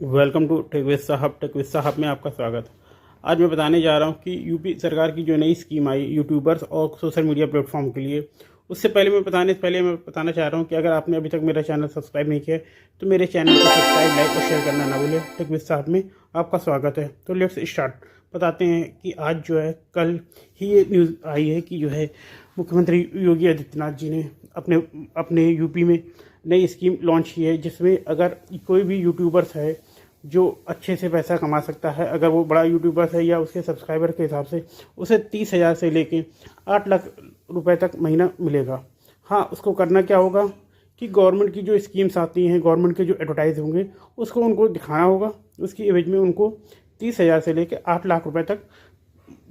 Welcome to take with साहब में आपका स्वागत। आज मैं बताने जा रहा हूं कि यूपी सरकार की जो नई स्कीम आई यूट्यूबर्स और सोशल मीडिया प्लेटफॉर्म के लिए। उससे पहले मैं बताना चाह रहा हूं कि अगर आपने अभी तक मेरा चैनल सब्सक्राइब नहीं किया तो मेरे चैनल को सब्सक्राइब, लाइक और शेयर करना ना भूलें। टेक विद साहब में आपका स्वागत है। तो लेट्स स्टार्ट। बताते हैं कि आज जो है कल ही ये न्यूज़ आई है कि जो है मुख्यमंत्री योगी आदित्यनाथ जी ने अपने अपने यूपी में नई स्कीम लॉन्च की है, जिसमें अगर कोई भी यूट्यूबर्स है जो अच्छे से पैसा कमा सकता है, अगर वो बड़ा यूट्यूबर्स है या उसके सब्सक्राइबर के हिसाब से, उसे 30,000 से लेके 8 लाख रुपए तक महीना मिलेगा। हाँ, उसको करना क्या होगा कि गवर्नमेंट की जो स्कीम्स आती हैं, गवर्नमेंट के जो एडवर्टाइज होंगे, उसको उनको दिखाना होगा। उसकी एवज में उनको 30,000 से लेकर 8 लाख रुपए तक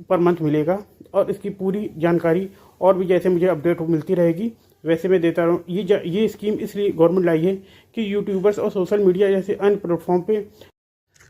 पर मंथ मिलेगा। और इसकी पूरी जानकारी और भी जैसे मुझे अपडेट मिलती रहेगी वैसे मैं देता रहूँ। ये स्कीम इसलिए गवर्नमेंट लाई है कि यूट्यूबर्स और सोशल मीडिया जैसे अन्य प्लेटफॉर्म पे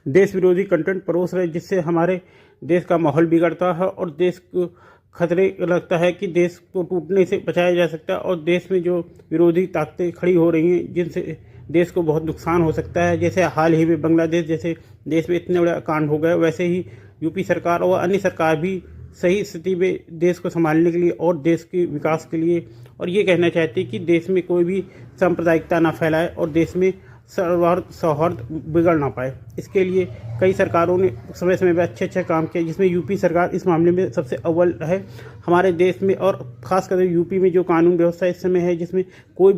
देश विरोधी कंटेंट परोस रहे, जिससे हमारे देश का माहौल बिगड़ता है और देश को खतरे लगता है कि देश को टूटने से बचाया जा सकता है। और देश में जो विरोधी ताकतें खड़ी हो रही हैं जिनसे देश को बहुत नुकसान हो सकता है, जैसे हाल ही में बांग्लादेश जैसे देश में इतने बड़ा कांड हो गए, वैसे ही यूपी सरकार और अन्य सरकार भी सही स्थिति में देश को संभालने के लिए और देश के विकास के लिए और ये कहना चाहती है कि देश में कोई भी सांप्रदायिकता ना फैलाए और देश में सौहार्द बिगड़ ना पाए। इसके लिए कई सरकारों ने समय समय पर अच्छे काम किए, जिसमें यूपी सरकार इस मामले में सबसे अव्वल है हमारे देश में। और ख़ासकर यूपी में जो कानून व्यवस्था इस समय है, जिसमें कोई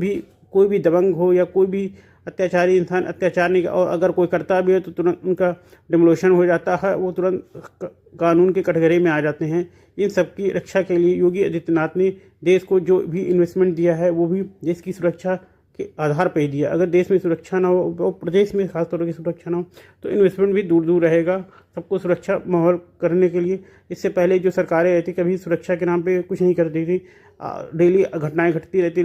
भी दबंग हो या कोई भी अत्याचारी इंसान अत्याचार नहीं, और अगर कोई करता भी है तो तुरंत उनका डिमोलिशन हो जाता है, वो तुरंत कानून के कटघरे में आ जाते हैं। इन सब की रक्षा के लिए योगी आदित्यनाथ ने देश को जो भी इन्वेस्टमेंट दिया है वो भी देश की सुरक्षा के आधार पर ही दिया। अगर देश में सुरक्षा ना हो और प्रदेश में खासतौर की सुरक्षा ना हो तो इन्वेस्टमेंट भी दूर दूर रहेगा। सबको सुरक्षा माहौल करने के लिए इससे पहले जो सरकारें रहती कभी सुरक्षा के नाम पे कुछ नहीं करती थी, डेली घटनाएं घटती रहती,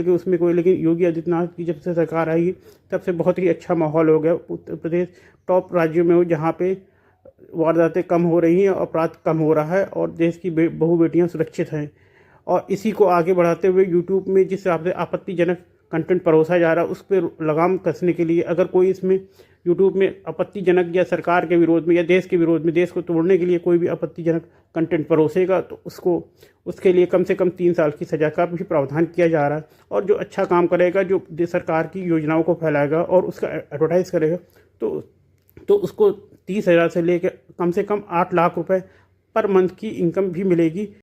लेकिन योगी आदित्यनाथ की जब से सरकार आई तब से बहुत ही अच्छा माहौल हो गया। उत्तर प्रदेश टॉप राज्यों में हो जहाँ पे वारदातें कम हो रही हैं, अपराध कम हो रहा है और देश की बहु बेटियाँ सुरक्षित हैं। और इसी को आगे बढ़ाते हुए यूट्यूब में जिस हिसाब से आपत्तिजनक कंटेंट परोसा जा रहा है उस पर लगाम कसने के लिए, अगर कोई इसमें यूट्यूब में आपत्तिजनक या सरकार के विरोध में या देश के विरोध में, देश को तोड़ने के लिए कोई भी आपत्तिजनक कंटेंट परोसेगा तो उसके लिए कम से कम 3 साल की सज़ा का भी प्रावधान किया जा रहा है। और जो अच्छा काम करेगा, जो सरकार की योजनाओं को फैलाएगा और उसका एडवर्टाइज़ करेगा तो उसको 30,000 से लेकर कम से कम 8 लाख रुपए पर मंथ की इनकम भी मिलेगी।